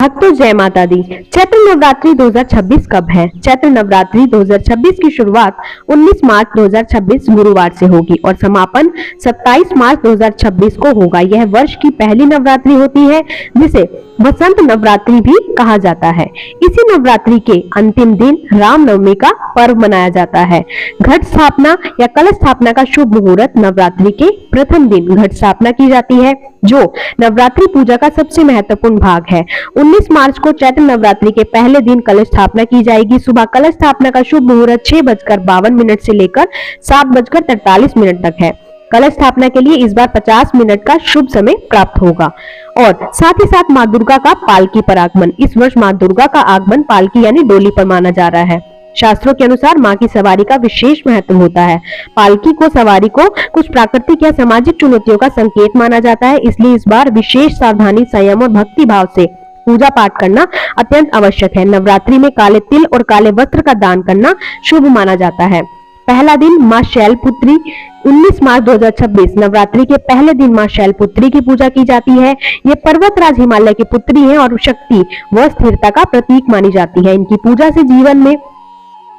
भक्तों जय माता दी। चैत्र नवरात्रि 2026 कब है? चैत्र नवरात्रि 2026 की शुरुआत 19 मार्च 2026 गुरुवार से होगी और समापन 27 मार्च 2026 को होगा। यह वर्ष की पहली नवरात्रि होती है जिसे वसंत नवरात्रि भी कहा जाता है। इसी नवरात्रि के अंतिम दिन रामनवमी का पर्व मनाया जाता है। घट स्थापना या कलश स्थापना का शुभ मुहूर्त नवरात्रि के प्रथम दिन घट स्थापना की जाती है, जो नवरात्रि पूजा का सबसे महत्वपूर्ण भाग है। 19 मार्च को चैत्र नवरात्रि के पहले दिन कलश स्थापना की जाएगी। सुबह कलश स्थापना का शुभ मुहूर्त 6:52 से लेकर 7:43 तक है। कलश स्थापना के लिए इस बार 50 मिनट का शुभ समय प्राप्त होगा। और साथ ही साथ माँ दुर्गा का पालकी पर आगमन। इस वर्ष माँ दुर्गा का आगमन पालकी यानी डोली पर माना जा रहा है। शास्त्रों के अनुसार माँ की सवारी का विशेष महत्व होता है। पालकी को सवारी को कुछ प्राकृतिक या सामाजिक चुनौतियों का संकेत माना जाता है, इसलिए इस बार विशेष सावधानी, संयम और भक्ति भाव से पूजा पाठ करना अत्यंत आवश्यक है। नवरात्रि में काले तिल और काले वस्त्र का दान करना शुभ माना जाता है। पहला दिन माँ शैलपुत्री। 19 मार्च 2026 नवरात्रि के पहले दिन माँ शैलपुत्री की पूजा की जाती है। ये पर्वतराज हिमालय की पुत्री है और शक्ति व स्थिरता का प्रतीक मानी जाती है। इनकी पूजा से जीवन में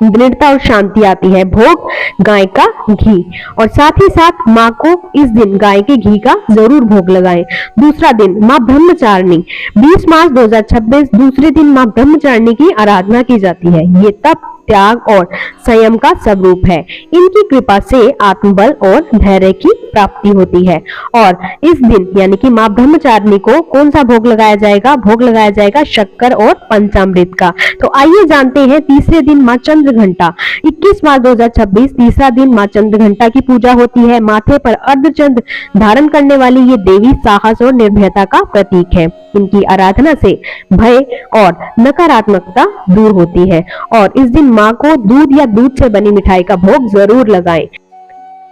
दृढ़ता और शांति आती है। भोग गाय का घी और साथ ही साथ माँ को इस दिन गाय के घी का जरूर भोग लगाएं। दूसरा दिन माँ ब्रह्मचारिणी। 20 मार्च 2026 दूसरे दिन माँ ब्रह्मचारिणी की आराधना की जाती है। ये तप, त्याग और संयम का स्वरूप है। इनकी कृपा से आत्मबल और धैर्य की प्राप्ति होती है। और इस दिन यानी कि माँ ब्रह्मचारिणी को कौन सा भोग लगाया जाएगा? भोग लगाया जाएगा शक्कर और पंचामृत का। तो आइए जानते हैं। तीसरे दिन माँ चंद्रघंटा। 21 मार्च 2026 तीसरा दिन माँ चंद्रघंटा की पूजा होती है। माथे पर अर्धचंद्र धारण करने वाली ये देवी साहस और निर्भयता का प्रतीक है। इनकी आराधना से भय और नकारात्मकता दूर होती है। और इस दिन माँ को दूध या दूध से बनी मिठाई का भोग जरूर लगाएं।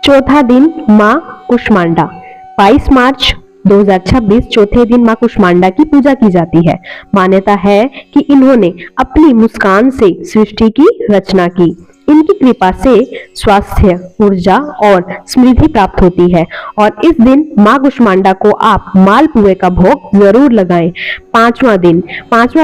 चौथा दिन माँ कुष्मांडा। 22 मार्च 2026 चौथे दिन माँ कुष्मांडा की पूजा की जाती है। मान्यता है कि इन्होंने अपनी मुस्कान से सृष्टि की रचना की। इनकी कृपा से स्वास्थ्य, ऊर्जा और समृद्धि प्राप्त होती है। और इस दिन माँ कुष्मांडा को आप मालपुए का भोग जरूर लगाएं। पांचवा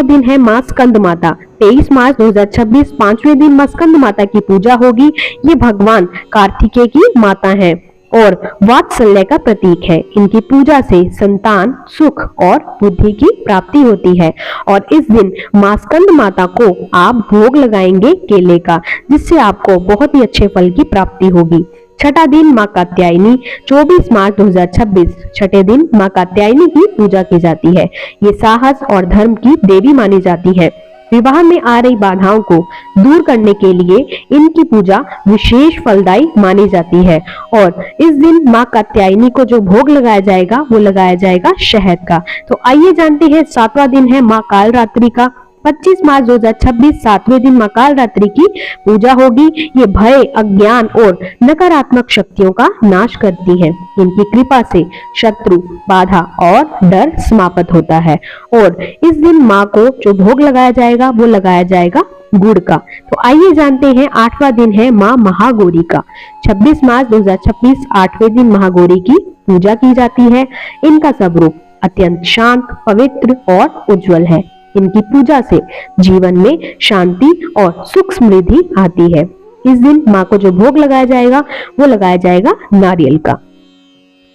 दिन है माँ स्कंद माता। 23 मार्च 2026 पांचवें दिन माँ स्कंद माता की पूजा होगी। ये भगवान कार्तिकेय की माता है और वात्सल्य का प्रतीक है। इनकी पूजा से संतान, सुख और बुद्धि की प्राप्ति होती है। और इस दिन माँ स्कंद माता को आप भोग लगाएंगे केले का, जिससे आपको बहुत ही अच्छे फल की प्राप्ति होगी। छठा दिन माँ कात्यायनी। 24 मार्च 2026 छठे दिन माँ कात्यायनी की पूजा की जाती है। ये साहस और धर्म की देवी मानी जाती है। विवाह में आ रही बाधाओं को दूर करने के लिए इनकी पूजा विशेष फलदायी मानी जाती है। और इस दिन माँ कात्यायनी को जो भोग लगाया जाएगा वो लगाया जाएगा शहद का। तो आइए जानते हैं। सातवां दिन है माँ कालरात्रि का। 25 मार्च 2026 सातवें दिन माँ कालरात्रि की पूजा होगी। ये भय, अज्ञान और नकारात्मक शक्तियों का नाश करती है। इनकी कृपा से शत्रु, बाधा और डर समाप्त होता है। और इस दिन माँ को जो भोग लगाया जाएगा वो लगाया जाएगा गुड़ का। तो आइए जानते हैं। आठवां दिन है माँ महागौरी का। 26 मार्च 2026 आठवें दिन महागौरी की पूजा की जाती है। इनका स्वरूप अत्यंत शांत, पवित्र और उज्जवल है। इनकी पूजा से जीवन में शांति और सुख समृद्धि आती है। इस दिन माँ को जो भोग लगाया जाएगा वो लगाया जाएगा नारियल का।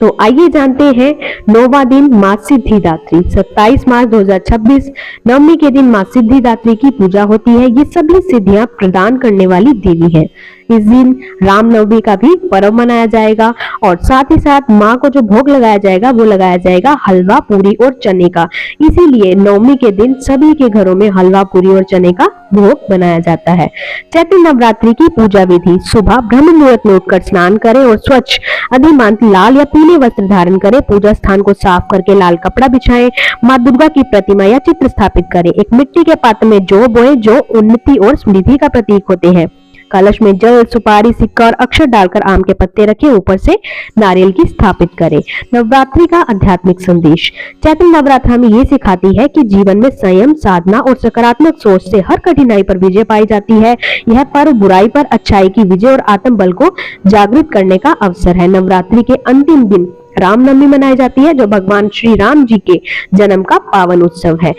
तो आइए जानते हैं। 9वां दिन माँ सिद्धिदात्री। 27 मार्च 2026 नवमी के दिन माँ सिद्धिदात्री की पूजा होती है। ये सभी सिद्धियां प्रदान करने वाली देवी है। इस दिन रामनवमी का भी पर्व मनाया जाएगा। और साथ ही साथ माँ को जो भोग लगाया जाएगा वो लगाया जाएगा हलवा, पूरी और चने का। इसीलिए नवमी के दिन सभी के घरों में हलवा, पूरी और चने का भोग बनाया जाता है। चैत्र नवरात्रि की पूजा विधि। सुबह ब्रह्म मुहूर्त में उठकर स्नान करें और स्वच्छ अधिमांत लाल या पीले वस्त्र धारण करें। पूजा स्थान को साफ करके लाल कपड़ा बिछाएं। माँ दुर्गा की प्रतिमा या चित्र स्थापित करें। एक मिट्टी के पात्र में जौ बोए जो उन्नति और समृद्धि का प्रतीक होते हैं। कलश में जल, सुपारी, सिक्का और अक्षर डालकर आम के पत्ते रखें। ऊपर से नारियल की स्थापित करें। नवरात्रि का आध्यात्मिक संदेश। चैत्र नवरात्र हमें ये सिखाती है कि जीवन में संयम, साधना और सकारात्मक सोच से हर कठिनाई पर विजय पाई जाती है। यह पर्व बुराई पर अच्छाई की विजय और आत्मबल को जागृत करने का अवसर है। नवरात्रि के अंतिम दिन रामनवमी मनाई जाती है, जो भगवान श्री राम जी के जन्म का पावन उत्सव है।